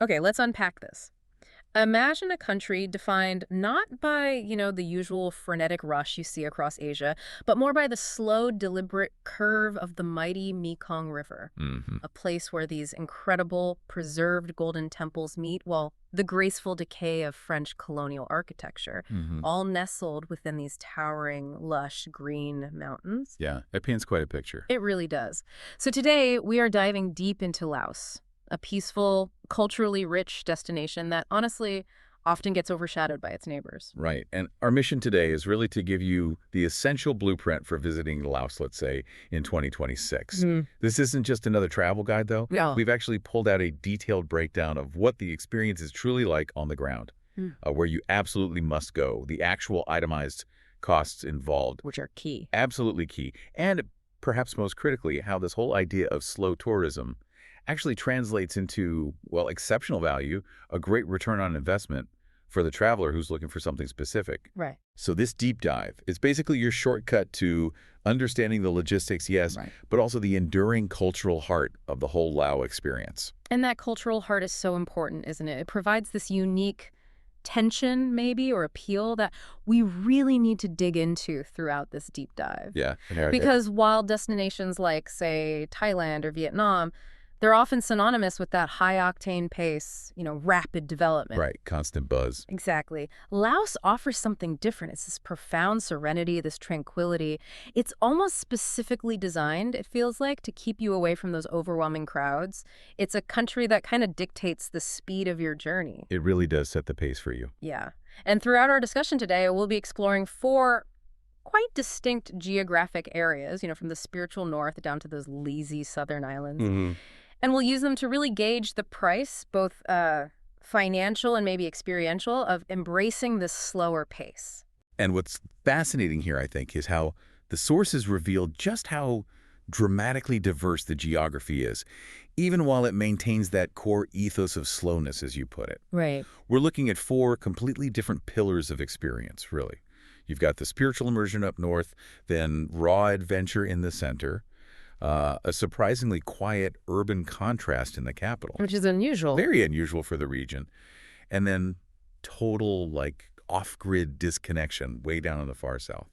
Okay, let's unpack this. Imagine a country defined not by, the usual frenetic rush you see across Asia, but more by the slow, deliberate curve of the mighty Mekong River, Hmm. a place where these incredible, preserved golden temples meet, while the graceful decay of French colonial architecture, Hmm. all nestled within these towering, lush, green mountains. Yeah, it paints quite a picture. It really does. So today, we are diving deep into Laos, a peaceful, culturally rich destination that honestly often gets overshadowed by its neighbors. Right. And our mission today is really to give you the essential blueprint for visiting Laos, let's say, in 2026. Mm. This isn't just another travel guide, though. Yeah. We've actually pulled out a detailed breakdown of what the experience is truly like on the ground, Mm. where you absolutely must go, the actual itemized costs involved. Which are key. Absolutely key. And perhaps most critically, how this whole idea of slow tourism actually translates into, well, exceptional value, a great return on investment for the traveler who's looking for something specific. Right. So this deep dive is basically your shortcut to understanding the logistics, yes, Right. but also the enduring cultural heart of the whole Lao experience. And that cultural heart is so important, isn't it? It provides this unique tension, maybe, or appeal that we really need to dig into throughout this deep dive. Yeah. Because while destinations like, say, Thailand or Vietnam, they're often synonymous with that high-octane pace, rapid development. Right, constant buzz. Exactly. Laos offers something different. It's this profound serenity, this tranquility. It's almost specifically designed, it feels like, to keep you away from those overwhelming crowds. It's a country that kind of dictates the speed of your journey. It really does set the pace for you. Yeah. And throughout our discussion today, we'll be exploring four quite distinct geographic areas, from the spiritual north down to those lazy southern islands. Mm-hmm. And we'll use them to really gauge the price, both financial and maybe experiential, of embracing this slower pace. And what's fascinating here, I think, is how the sources reveal just how dramatically diverse the geography is, even while it maintains that core ethos of slowness, as you put it. Right. We're looking at four completely different pillars of experience, really. You've got the spiritual immersion up north, then raw adventure in the center, a surprisingly quiet urban contrast in the capital. Which is unusual. Very unusual for the region. And then total, off-grid disconnection way down in the far south.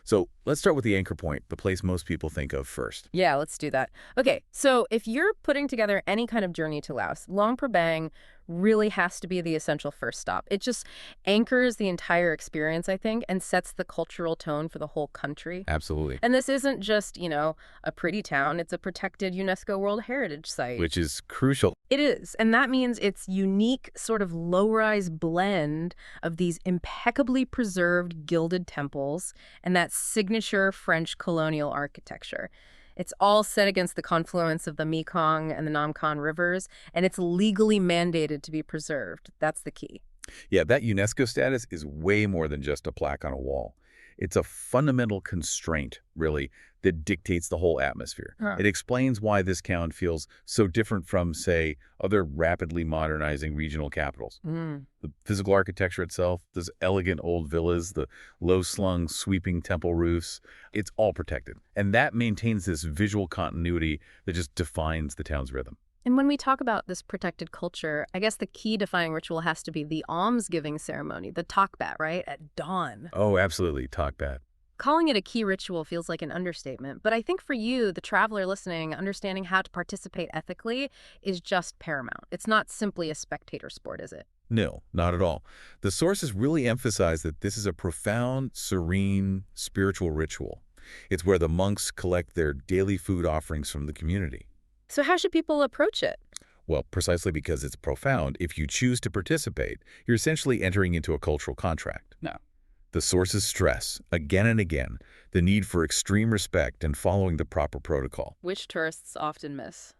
So let's start with the anchor point, the place most people think of first. Yeah, let's do that. Okay, so if you're putting together any kind of journey to Laos, Luang Prabang really has to be the essential first stop. It just anchors the entire experience, I think, and sets the cultural tone for the whole country. Absolutely. And this isn't just, a pretty town. It's a protected UNESCO World Heritage Site. Which is crucial. It is. And that means its unique sort of low-rise blend of these impeccably preserved gilded temples and that signature French colonial architecture. It's all set against the confluence of the Mekong and the Namkon rivers, and it's legally mandated to be preserved. That's the key. Yeah, that UNESCO status is way more than just a plaque on a wall. It's a fundamental constraint, really, that dictates the whole atmosphere. Huh. It explains why this town feels so different from, say, other rapidly modernizing regional capitals. Mm. The physical architecture itself, those elegant old villas, the low-slung, sweeping temple roofs, it's all protected. And that maintains this visual continuity that just defines the town's rhythm. And when we talk about this protected culture, I guess the key defining ritual has to be the almsgiving ceremony, the takbat, right, at dawn. Oh, absolutely. Talk bad. Calling it a key ritual feels like an understatement, but I think for you, the traveler listening, understanding how to participate ethically is just paramount. It's not simply a spectator sport, is it? No, not at all. The sources really emphasize that this is a profound, serene, spiritual ritual. It's where the monks collect their daily food offerings from the community. So how should people approach it? Well, precisely because it's profound, if you choose to participate, you're essentially entering into a cultural contract. No. The sources stress, again and again, the need for extreme respect and following the proper protocol. Which tourists often miss.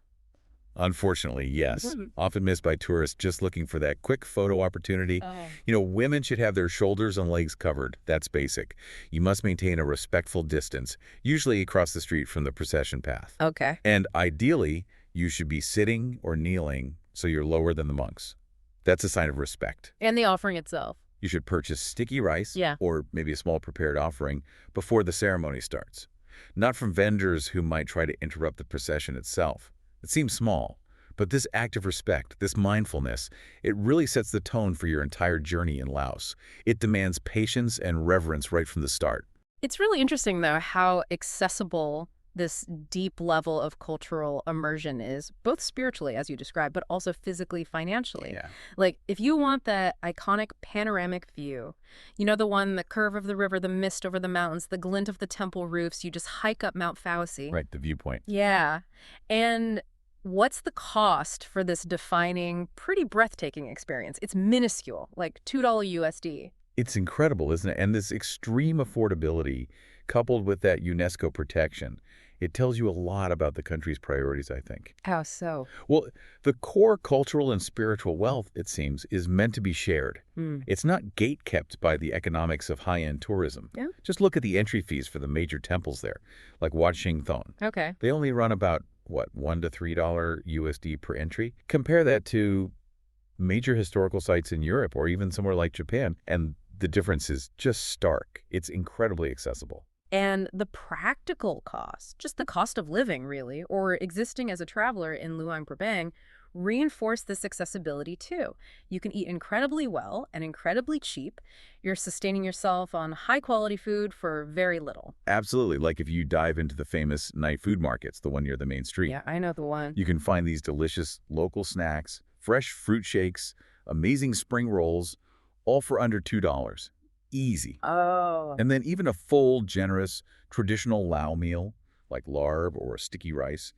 Unfortunately, yes. Often missed by tourists just looking for that quick photo opportunity. Oh. Women should have their shoulders and legs covered. That's basic. You must maintain a respectful distance, usually across the street from the procession path. Okay. And ideally, you should be sitting or kneeling so you're lower than the monks. That's a sign of respect. And the offering itself. You should purchase sticky rice Yeah. or maybe a small prepared offering before the ceremony starts. Not from vendors who might try to interrupt the procession itself. It seems small, But this act of respect, this mindfulness, it really sets the tone for your entire journey in Laos. It demands patience and reverence right from the start. It's really interesting, though, how accessible this deep level of cultural immersion is, both spiritually, as you described, but also physically, financially. Yeah. Like, if you want that iconic panoramic view, the one, the curve of the river, the mist over the mountains, the glint of the temple roofs, you just hike up Mount Faosi. Right, the viewpoint. Yeah. And what's the cost for this defining, pretty breathtaking experience? It's minuscule, like $2 USD. It's incredible, isn't it? And this extreme affordability, coupled with that UNESCO protection, it tells you a lot about the country's priorities, I think. How so? Well, the core cultural and spiritual wealth, it seems, is meant to be shared. It's not gate-kept by the economics of high-end tourism. Yeah. Just look at the entry fees for the major temples there, like Wat Thong. Okay. They only run about, what, $1 to $3 USD per entry? Compare that to major historical sites in Europe or even somewhere like Japan, and the difference is just stark. It's incredibly accessible. And the practical cost, just the cost of living, really, or existing as a traveler in Luang Prabang, reinforce this accessibility too. You can eat incredibly well and incredibly cheap. You're sustaining yourself on high-quality food for very little. Absolutely. Like if you dive into the famous night food markets, the one near the main street. Yeah, I know the one. You can find these delicious local snacks, fresh fruit shakes, amazing spring rolls, all for under $2. Easy. Oh. And then even a full, generous, traditional Lao meal, like larb or sticky rice,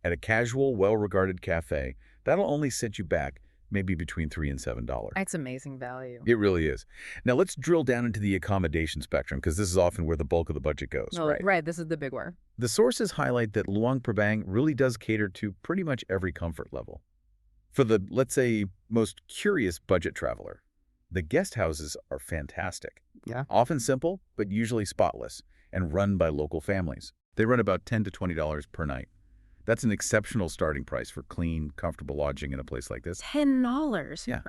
at a casual, well-regarded cafe, that'll only set you back maybe between $3 and $7. That's amazing value. It really is. Now let's drill down into the accommodation spectrum, because this is often where the bulk of the budget goes, Oh, right, this is the big one. The sources highlight that Luang Prabang really does cater to pretty much every comfort level. For the, let's say, most curious budget traveler, the guest houses are fantastic. Yeah. Often simple, but usually spotless, and run by local families. They run about $10 to $20 per night. That's an exceptional starting price for clean, comfortable lodging in a place like this. $10? Yeah.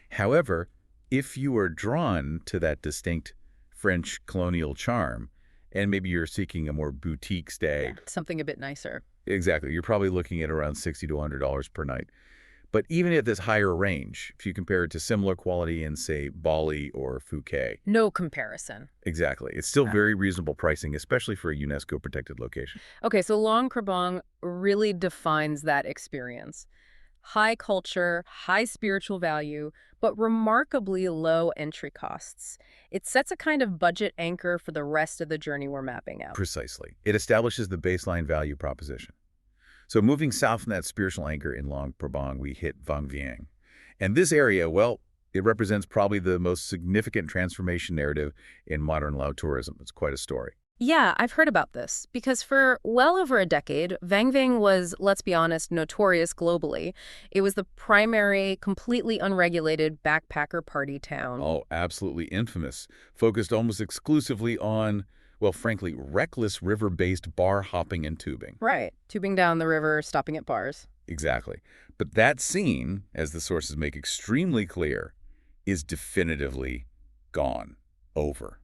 However, if you are drawn to that distinct French colonial charm, and maybe you're seeking a more boutique stay. Yeah, something a bit nicer. Exactly. You're probably looking at around $60 to $100 per night. But even at this higher range, if you compare it to similar quality in, say, Bali or Phuket. No comparison. Exactly. It's still very reasonable pricing, especially for a UNESCO-protected location. Okay, so Luang Prabang really defines that experience. High culture, high spiritual value, but remarkably low entry costs. It sets a kind of budget anchor for the rest of the journey we're mapping out. Precisely. It establishes the baseline value proposition. So moving south from that spiritual anchor in Luang Prabang, we hit Vang Vieng. And this area, well, it represents probably the most significant transformation narrative in modern Lao tourism. It's quite a story. Yeah, I've heard about this, because for well over a decade, Vang Vieng was, let's be honest, notorious globally. It was the primary, completely unregulated backpacker party town. Oh, absolutely infamous. Focused almost exclusively on, well, frankly, reckless river-based bar hopping and tubing. Right. Tubing down the river, stopping at bars. Exactly. But that scene, as the sources make extremely clear, is definitively gone, over,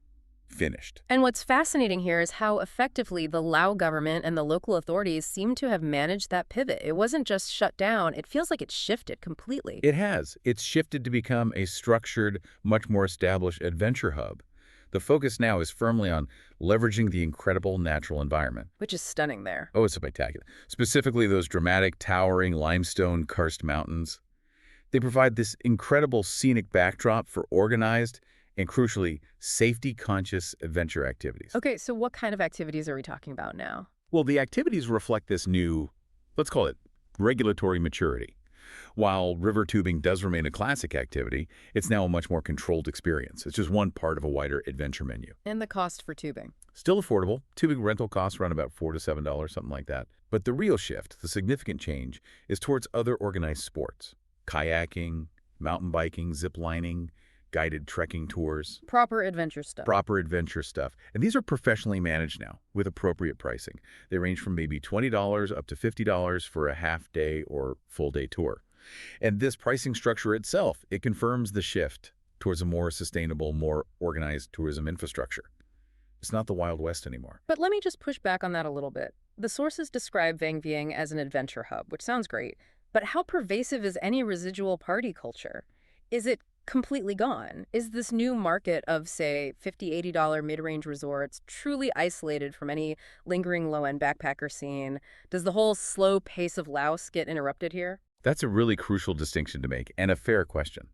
finished. And what's fascinating here is how effectively the Lao government and the local authorities seem to have managed that pivot. It wasn't just shut down. It feels like it's shifted completely. It has. It's shifted to become a structured, much more established adventure hub. The focus now is firmly on leveraging the incredible natural environment. Which is stunning there. Oh, it's spectacular. Specifically, those dramatic, towering limestone karst mountains. They provide this incredible scenic backdrop for organized and, crucially, safety-conscious adventure activities. Okay, so what kind of activities are we talking about now? Well, the activities reflect this new, let's call it, regulatory maturity. While river tubing does remain a classic activity, it's now a much more controlled experience. It's just one part of a wider adventure menu. And the cost for tubing? Still affordable. Tubing rental costs run about $4 to $7, something like that. But the real shift, the significant change, is towards other organized sports. Kayaking, mountain biking, zip lining, guided trekking tours. Proper adventure stuff. Proper adventure stuff. And these are professionally managed now with appropriate pricing. They range from maybe $20 up to $50 for a half-day or full-day tour. And this pricing structure itself, it confirms the shift towards a more sustainable, more organized tourism infrastructure. It's not the Wild West anymore. But let me just push back on that a little bit. The sources describe Vang Vieng as an adventure hub, which sounds great. But how pervasive is any residual party culture? Is it completely gone? Is this new market of, say, $50, $80 mid-range resorts truly isolated from any lingering low-end backpacker scene? Does the whole slow pace of Laos get interrupted here? That's a really crucial distinction to make, and a fair question.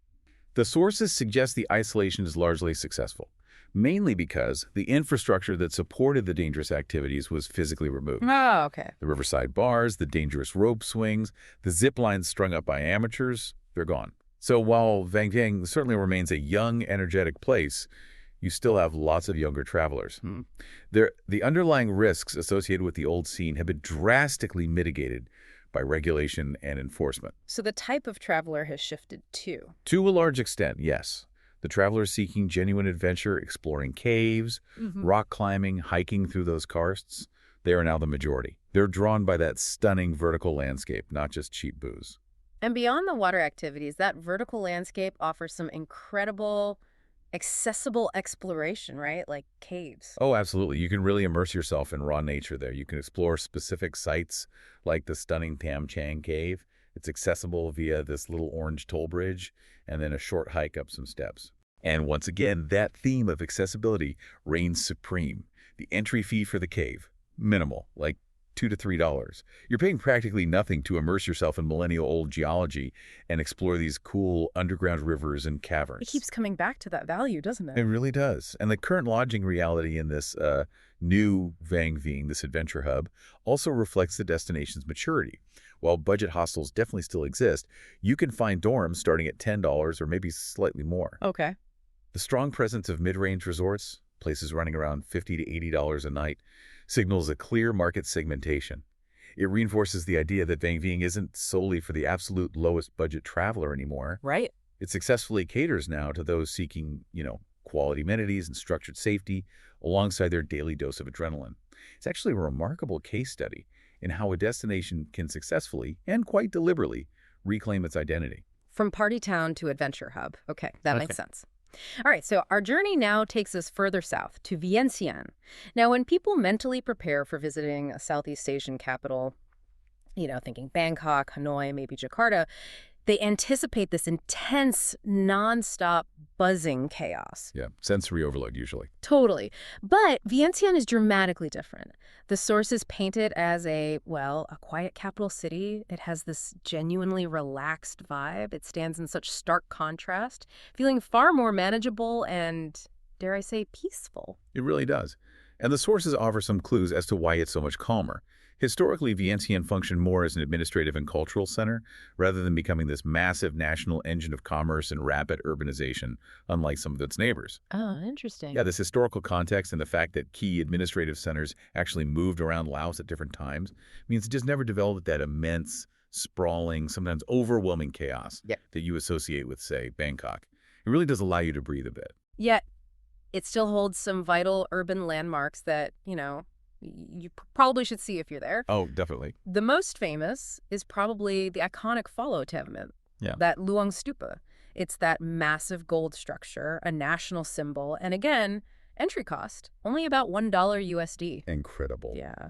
The sources suggest the isolation is largely successful, mainly because the infrastructure that supported the dangerous activities was physically removed. Oh, okay. The riverside bars, the dangerous rope swings, the zip lines strung up by amateurs, they're gone. So while Vang Vieng certainly remains a young, energetic place, you still have lots of younger travelers. The underlying risks associated with the old scene have been drastically mitigated by regulation and enforcement. So the type of traveler has shifted too. To a large extent, yes. The travelers seeking genuine adventure, exploring caves, rock climbing, hiking through those karsts, they are now the majority. They're drawn by that stunning vertical landscape, not just cheap booze. And beyond the water activities, that vertical landscape offers some incredible, accessible exploration, right? Like caves. Oh, absolutely. You can really immerse yourself in raw nature there. You can explore specific sites like the stunning Tam Chang Cave. It's accessible via this little orange toll bridge and then a short hike up some steps. And once again, that theme of accessibility reigns supreme. The entry fee for the cave, minimal, like $2 to $3. You're paying practically nothing to immerse yourself in millennial-old geology and explore these cool underground rivers and caverns. It keeps coming back to that value, doesn't it? It really does. And the current lodging reality in this new Vang Vieng, this adventure hub, also reflects the destination's maturity. While budget hostels definitely still exist, you can find dorms starting at $10 or maybe slightly more. Okay. The strong presence of mid-range resorts, places running around $50 to $80 a night, signals a clear market segmentation. It reinforces the idea that Vang Vieng isn't solely for the absolute lowest budget traveler anymore. Right. It successfully caters now to those seeking, quality amenities and structured safety alongside their daily dose of adrenaline. It's actually a remarkable case study in how a destination can successfully and quite deliberately reclaim its identity. From party town to adventure hub. Okay, that makes sense. All right, so our journey now takes us further south to Vientiane. Now, when people mentally prepare for visiting a Southeast Asian capital, thinking Bangkok, Hanoi, maybe Jakarta, they anticipate this intense, nonstop buzzing chaos. Yeah, sensory overload usually. Totally. But Vientiane is dramatically different. The sources paint it as a quiet capital city. It has this genuinely relaxed vibe. It stands in such stark contrast, feeling far more manageable and, dare I say, peaceful. It really does. And the sources offer some clues as to why it's so much calmer. Historically, Vientiane functioned more as an administrative and cultural center rather than becoming this massive national engine of commerce and rapid urbanization, unlike some of its neighbors. Oh, interesting. Yeah, this historical context and the fact that key administrative centers actually moved around Laos at different times means it just never developed that immense, sprawling, sometimes overwhelming chaos that you associate with, say, Bangkok. It really does allow you to breathe a bit. Yet, it still holds some vital urban landmarks that, you probably should see if you're there. Oh, definitely. The most famous is probably the iconic Follow Tenement, that Luang Stupa. It's that massive gold structure, a national symbol, and again, entry cost, only about $1 USD. Incredible. Yeah.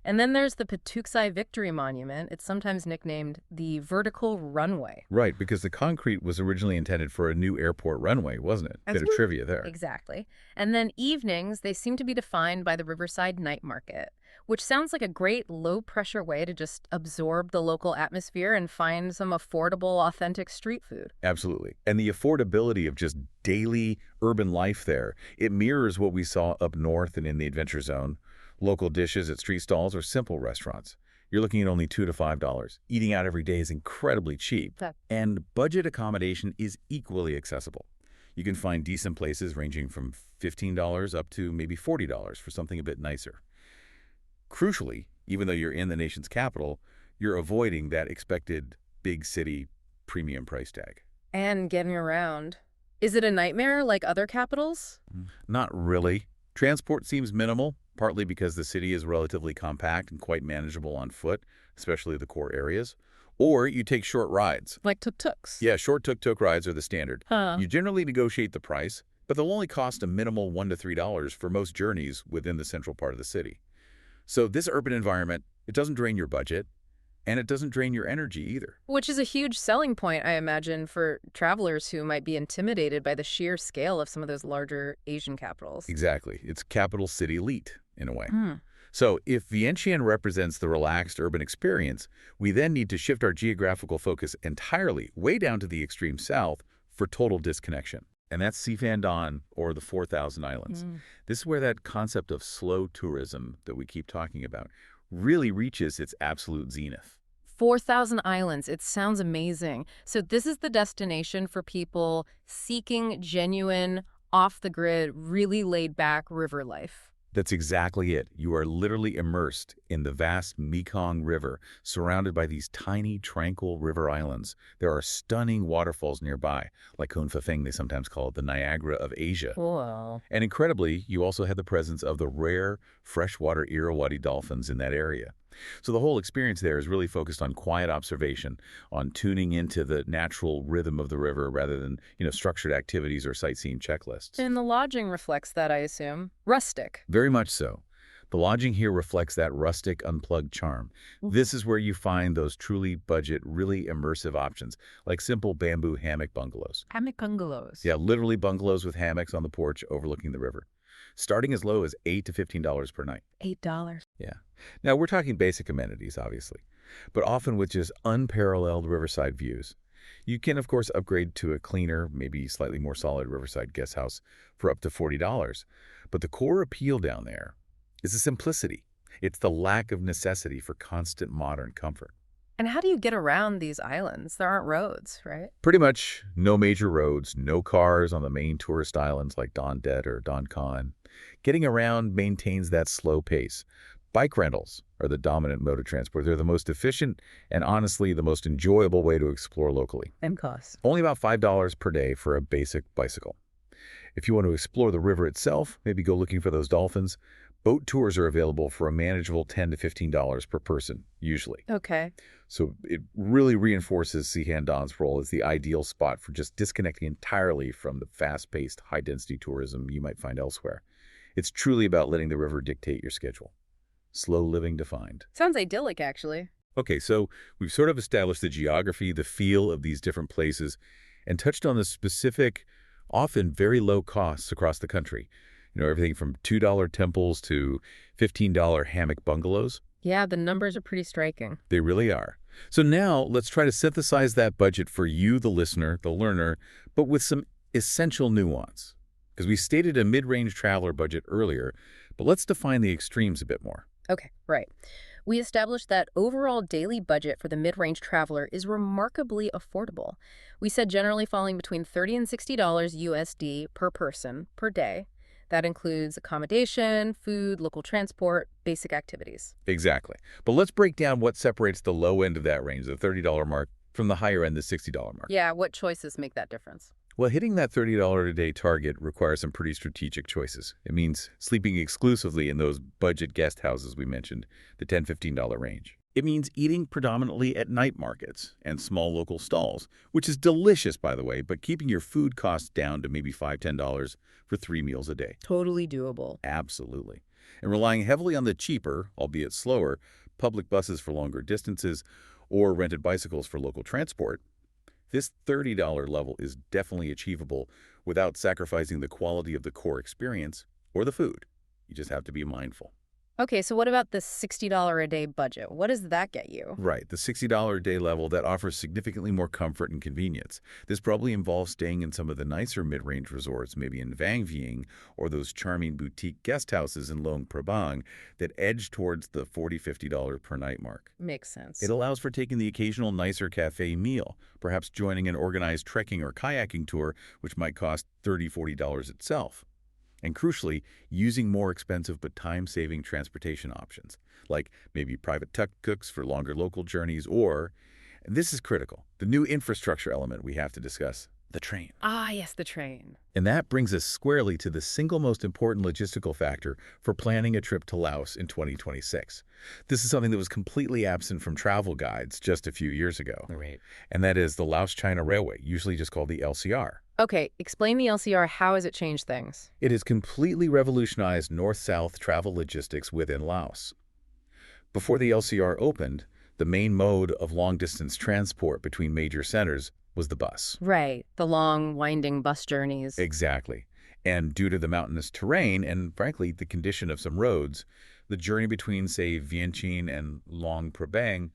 And then there's the Patuxai Victory Monument. It's sometimes nicknamed the Vertical Runway. Right, because the concrete was originally intended for a new airport runway, wasn't it? Bit of trivia there. Exactly. And then evenings, they seem to be defined by the Riverside Night Market, which sounds like a great low-pressure way to just absorb the local atmosphere and find some affordable, authentic street food. Absolutely. And the affordability of just daily urban life there, it mirrors what we saw up north and in the Adventure Zone. Local dishes at street stalls or simple restaurants. You're looking at only $2 to $5. Eating out every day is incredibly cheap. And budget accommodation is equally accessible. You can find decent places ranging from $15 up to maybe $40 for something a bit nicer. Crucially, even though you're in the nation's capital, you're avoiding that expected big city premium price tag. And getting around. Is it a nightmare like other capitals? Not really. Transport seems minimal, partly because the city is relatively compact and quite manageable on foot, especially the core areas. Or you take short rides. Like tuk-tuks? Yeah, short tuk-tuk rides are the standard. Huh. You generally negotiate the price, but they'll only cost a minimal $1 to $3 for most journeys within the central part of the city. So this urban environment, it doesn't drain your budget, And it doesn't drain your energy either. Which is a huge selling point, I imagine, for travelers who might be intimidated by the sheer scale of some of those larger Asian capitals. Exactly. It's capital city elite, in a way. Hmm. So if Vientiane represents the relaxed urban experience, we then need to shift our geographical focus entirely way down to the extreme south for total disconnection. And that's Si Phan Don, or the 4,000 Islands. Mm. This is where that concept of slow tourism that we keep talking about really reaches its absolute zenith. 4,000 islands. It sounds amazing. So this is the destination for people seeking genuine, off-the-grid, really laid-back river life. That's exactly it. You are literally immersed in the vast Mekong River, surrounded by these tiny, tranquil river islands. There are stunning waterfalls nearby, like Phang Vieng, they sometimes call it the Niagara of Asia. Wow. And incredibly, you also have the presence of the rare freshwater Irrawaddy dolphins in that area. So the whole experience there is really focused on quiet observation, on tuning into the natural rhythm of the river rather than, structured activities or sightseeing checklists. And the lodging reflects that, I assume. Rustic. Very much so. The lodging here reflects that rustic, unplugged charm. This is where you find those truly budget, really immersive options, like simple bamboo hammock bungalows. Hammock bungalows. Yeah, literally bungalows with hammocks on the porch overlooking the river, starting as low as $8 to $15 per night. $8. Yeah. Now, we're talking basic amenities, obviously, but often with just unparalleled riverside views. You can, of course, upgrade to a cleaner, maybe slightly more solid riverside guest house for up to $40. But the core appeal down there is the simplicity. It's the lack of necessity for constant modern comfort. And how do you get around these islands? There aren't roads, right? Pretty much no major roads, no cars on the main tourist islands like Don Det or Don Con. Getting around maintains that slow pace. Bike rentals are the dominant mode of transport. They're the most efficient and honestly the most enjoyable way to explore locally. And costs. Only about $5 per day for a basic bicycle. If you want to explore the river itself, maybe go looking for those dolphins, boat tours are available for a manageable $10 to $15 per person, usually. Okay. So it really reinforces Si Phan Don's role as the ideal spot for just disconnecting entirely from the fast-paced, high-density tourism you might find elsewhere. It's truly about letting the river dictate your schedule. Slow living defined. Sounds idyllic, actually. Okay, so we've sort of established the geography, the feel of these different places, and touched on the specific, often very low costs across the country. Everything from $2 temples to $15 hammock bungalows. Yeah, the numbers are pretty striking. They really are. So now let's try to synthesize that budget for you, the listener, the learner, but with some essential nuance. Because we stated a mid-range traveler budget earlier, but let's define the extremes a bit more. Okay, right. We established that overall daily budget for the mid-range traveler is remarkably affordable. We said generally falling between $30 and $60 USD per person per day. That includes accommodation, food, local transport, basic activities. Exactly. But let's break down what separates the low end of that range, the $30 mark, from the higher end, the $60 mark. Yeah, what choices make that difference? Well, hitting that $30 a day target requires some pretty strategic choices. It means sleeping exclusively in those budget guest houses we mentioned, the $10, $15 range. It means eating predominantly at night markets and small local stalls, which is delicious, by the way, but keeping your food costs down to maybe $5, $10 for 3 meals a day. Totally doable. Absolutely. And relying heavily on the cheaper, albeit slower, public buses for longer distances or rented bicycles for local transport, this $30 level is definitely achievable without sacrificing the quality of the core experience or the food. You just have to be mindful. Okay, so what about the $60 a day budget? What does that get you? Right, the $60 a day level that offers significantly more comfort and convenience. This probably involves staying in some of the nicer mid-range resorts, maybe in Vang Vieng, or those charming boutique guest houses in Luang Prabang that edge towards the $40, $50 per night mark. Makes sense. It allows for taking the occasional nicer cafe meal, perhaps joining an organized trekking or kayaking tour, which might cost $30, $40 itself. And crucially, using more expensive but time-saving transportation options, like maybe private tuk-tuks for longer local journeys or, and this is critical, the new infrastructure element we have to discuss, the train. Ah, yes, the train. And that brings us squarely to the single most important logistical factor for planning a trip to Laos in 2026. This is something that was completely absent from travel guides just a few years ago. Right. And that is the Laos-China Railway, usually just called the LCR. Okay, explain the LCR. How has it changed things? It has completely revolutionized north-south travel logistics within Laos. Before the LCR opened, The main mode of long-distance transport between major centers was the bus. Right, the long, winding bus journeys. Exactly. And due to the mountainous terrain and, frankly, the condition of some roads, the journey between, say, Vientiane and Luang Prabang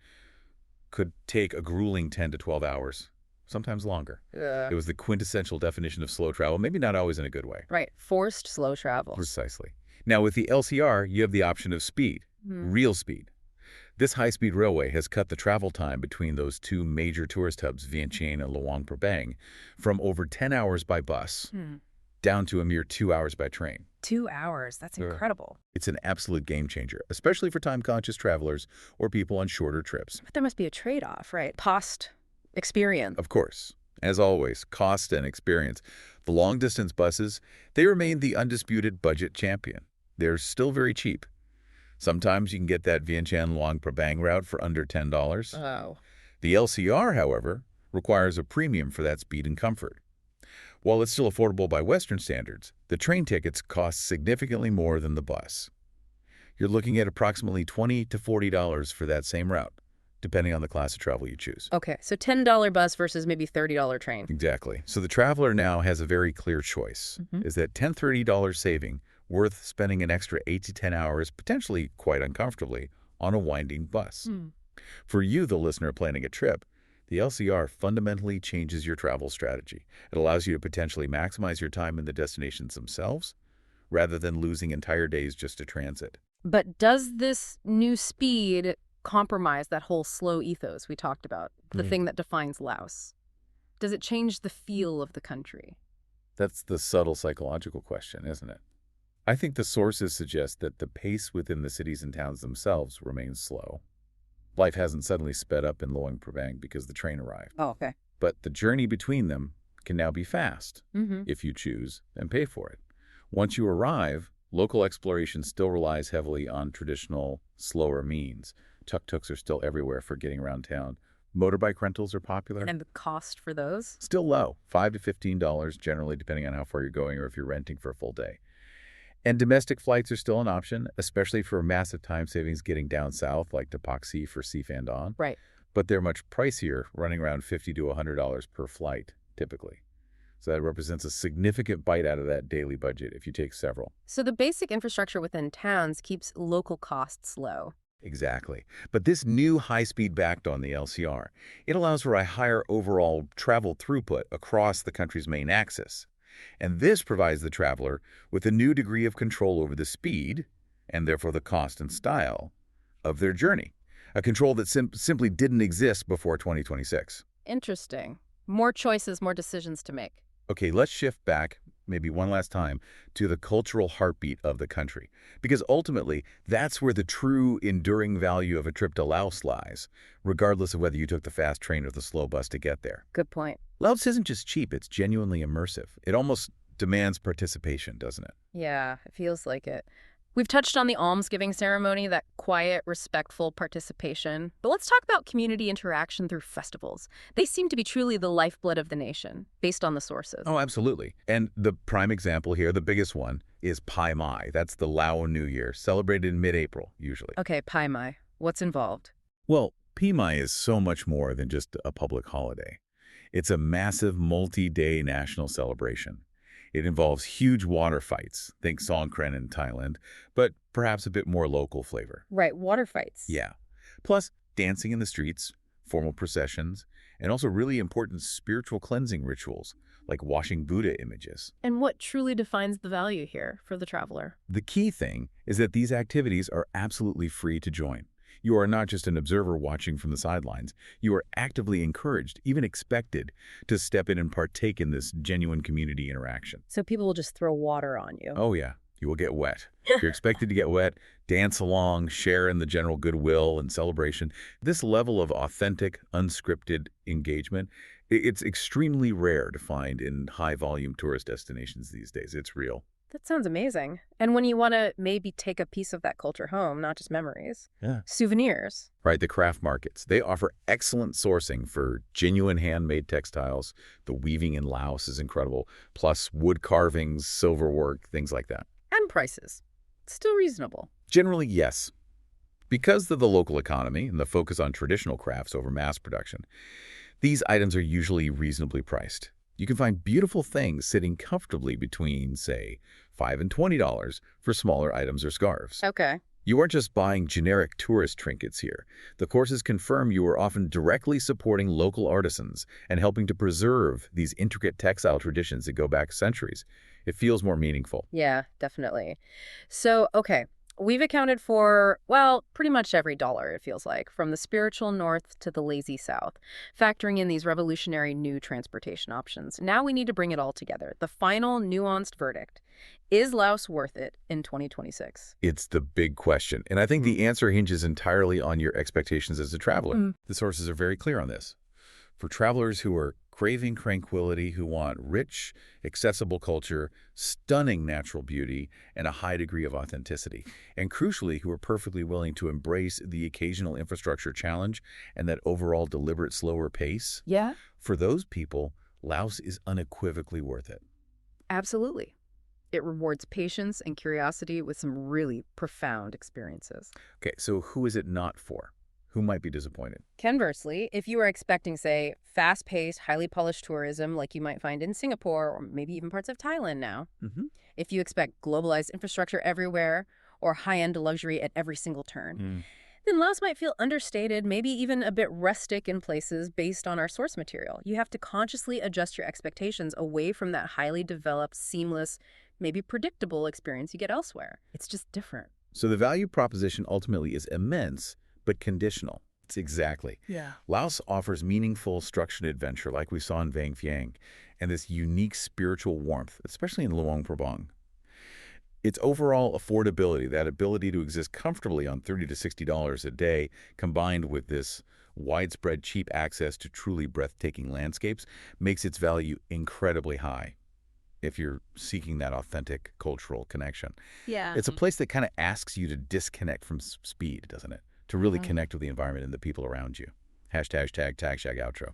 could take a grueling 10 to 12 hours, sometimes longer. Yeah. It was the quintessential definition of slow travel, maybe not always in a good way. Right, forced slow travel. Precisely. Now, with the LCR, you have the option of speed, real speed. This high-speed railway has cut the travel time between those two major tourist hubs, Vientiane and Luang Prabang, from over 10 hours by bus down to a mere 2 hours by train. 2 hours, that's incredible. It's an absolute game changer, especially for time-conscious travelers or people on shorter trips. But there must be a trade-off, right? Cost, experience. Of course. As always, cost and experience. The long-distance buses, they remain the undisputed budget champion. They're still very cheap. Sometimes you can get that Vientiane Luang Prabang route for under $10. Oh. The LCR, however, requires a premium for that speed and comfort. While it's still affordable by Western standards, the train tickets cost significantly more than the bus. You're looking at approximately $20 to $40 for that same route, depending on the class of travel you choose. Okay, so $10 bus versus maybe $30 train. Exactly. So the traveler now has a very clear choice. Is that $10, $30 saving worth spending an extra 8 to 10 hours, potentially quite uncomfortably, on a winding bus? For you, the listener planning a trip, the LCR fundamentally changes your travel strategy. It allows you to potentially maximize your time in the destinations themselves, rather than losing entire days just to transit. But does this new speed compromise that whole slow ethos we talked about, the thing that defines Laos? Does it change the feel of the country? That's the subtle psychological question, isn't it? I think the sources suggest that the pace within the cities and towns themselves remains slow. Life hasn't suddenly sped up in Luang Prabang because the train arrived. Oh, okay. But the journey between them can now be fast, if you choose, and pay for it. Once you arrive, local exploration still relies heavily on traditional, slower means. Tuk-tuks are still everywhere for getting around town. Motorbike rentals are popular. And the cost for those? Still low, $5 to $15 generally, depending on how far you're going or if you're renting for a full day. And domestic flights are still an option, especially for massive time savings getting down south, like to Paxi for Si Phan Don. Right. But they're much pricier, running around $50 to $100 per flight, typically. So that represents a significant bite out of that daily budget if you take several. So the basic infrastructure within towns keeps local costs low. Exactly. But this new high-speed backed on the LCR, it allows for a higher overall travel throughput across the country's main axis. And this provides the traveler with a new degree of control over the speed, and therefore the cost and style, of their journey. A control that simply didn't exist before 2026. Interesting. More choices, more decisions to make. Okay, let's shift back, maybe one last time, to the cultural heartbeat of the country. Because ultimately, that's where the true enduring value of a trip to Laos lies, regardless of whether you took the fast train or the slow bus to get there. Good point. Laos isn't just cheap, it's genuinely immersive. It almost demands participation, doesn't it? Yeah, it feels like it. We've touched on the almsgiving ceremony, that quiet, respectful participation. But let's talk about community interaction through festivals. They seem to be truly the lifeblood of the nation, based on the sources. Oh, absolutely. And the prime example here, the biggest one, is Pai Mai. That's the Lao New Year, celebrated in mid-April, usually. Okay, Pai Mai. What's involved? Well, Pai Mai is so much more than just a public holiday. It's a massive multi-day national celebration. It involves huge water fights, think Songkran in Thailand, but perhaps a bit more local flavor. Right, water fights. Yeah. Plus, dancing in the streets, formal processions, and also really important spiritual cleansing rituals, like washing Buddha images. And what truly defines the value here for the traveler? The key thing is that these activities are absolutely free to join. You are not just an observer watching from the sidelines. You are actively encouraged, even expected, to step in and partake in this genuine community interaction. So people will just throw water on you. Oh, yeah. You will get wet. You're expected to get wet, dance along, share in the general goodwill and celebration. This level of authentic, unscripted engagement, it's extremely rare to find in high-volume tourist destinations these days. It's real. That sounds amazing. And when you want to maybe take a piece of that culture home, not just memories, souvenirs. Right, the craft markets. They offer excellent sourcing for genuine handmade textiles. The weaving in Laos is incredible, plus wood carvings, silverwork, things like that. And prices. Still reasonable. Generally, yes. Because of the local economy and the focus on traditional crafts over mass production, these items are usually reasonably priced. You can find beautiful things sitting comfortably between, say, $5 and $20 for smaller items or scarves. Okay. You aren't just buying generic tourist trinkets here. The courses confirm you are often directly supporting local artisans and helping to preserve these intricate textile traditions that go back centuries. It feels more meaningful. Yeah, definitely. So, okay, we've accounted for, well, pretty much every dollar, it feels like, from the spiritual north to the lazy south, factoring in these revolutionary new transportation options. Now we need to bring it all together. The final nuanced verdict. Is Laos worth it in 2026? It's the big question, and I think the answer hinges entirely on your expectations as a traveler. The sources are very clear on this. For travelers who are craving tranquility, who want rich, accessible culture, stunning natural beauty, and a high degree of authenticity, and crucially, who are perfectly willing to embrace the occasional infrastructure challenge and that overall deliberate, slower pace, Yeah, for those people, Laos is unequivocally worth it. absolutely. It rewards patience and curiosity with some really profound experiences. Okay, so who is it not for? Who might be disappointed? Conversely, if you are expecting, say, fast-paced, highly polished tourism like you might find in Singapore or maybe even parts of Thailand now, Mm-hmm. if you expect globalized infrastructure everywhere or high-end luxury at every single turn, then Laos might feel understated, maybe even a bit rustic in places based on our source material. You have to consciously adjust your expectations away from that highly developed, seamless, maybe predictable experience you get elsewhere. It's just different. So the value proposition ultimately is immense, but conditional. It's exactly. Yeah. Laos offers meaningful structured adventure like we saw in Vang Vieng, and this unique spiritual warmth, especially in Luang Prabang. Its overall affordability, that ability to exist comfortably on $30 to $60 a day, combined with this widespread cheap access to truly breathtaking landscapes, makes its value incredibly high if you're seeking that authentic cultural connection. Yeah. It's a place that kind of asks you to disconnect from speed, doesn't it? To really connect with the environment and the people around you. #tag outro.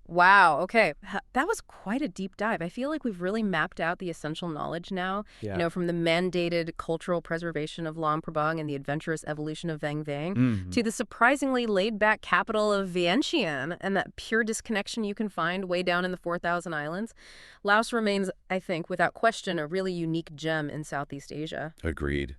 Wow, okay. That was quite a deep dive. I feel like we've really mapped out the essential knowledge now, from the mandated cultural preservation of Luang Prabang and the adventurous evolution of Vang Vieng to the surprisingly laid-back capital of Vientiane and that pure disconnection you can find way down in the 4,000 islands. Laos remains, I think, without question, a really unique gem in Southeast Asia. Agreed.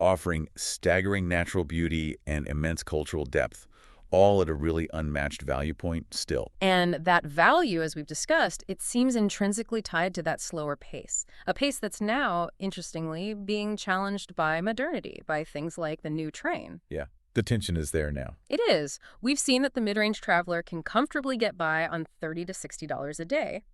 Offering staggering natural beauty and immense cultural depth, all at a really unmatched value point still. And that value, as we've discussed, it seems intrinsically tied to that slower pace. A pace that's now, interestingly, being challenged by modernity, by things like the new train. Yeah, the tension is there now. It is. We've seen that the mid-range traveler can comfortably get by on $30 to $60 a day.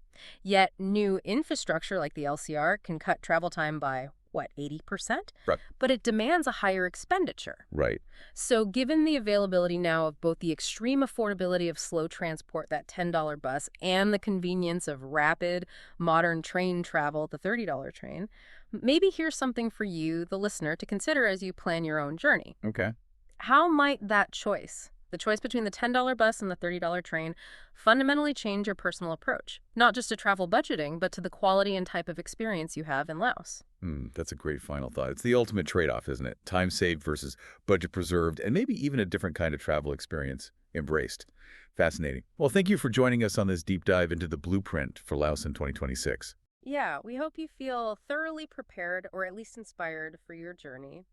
Yet new infrastructure like the LCR can cut travel time by, 80%? Right. But it demands a higher expenditure. Right. So given the availability now of both the extreme affordability of slow transport, that $10 bus, and the convenience of rapid, modern train travel, the $30 train, maybe here's something for you, the listener, to consider as you plan your own journey. Okay. How might that choice, the choice between the $10 bus and the $30 train, fundamentally change your personal approach? Not just to travel budgeting, but to the quality and type of experience you have in Laos. That's a great final thought. It's the ultimate trade-off, isn't it? Time saved versus budget preserved, and maybe even a different kind of travel experience embraced. Fascinating. Well, thank you for joining us on this deep dive into the blueprint for Laos in 2026. Yeah, we hope you feel thoroughly prepared or at least inspired for your journey.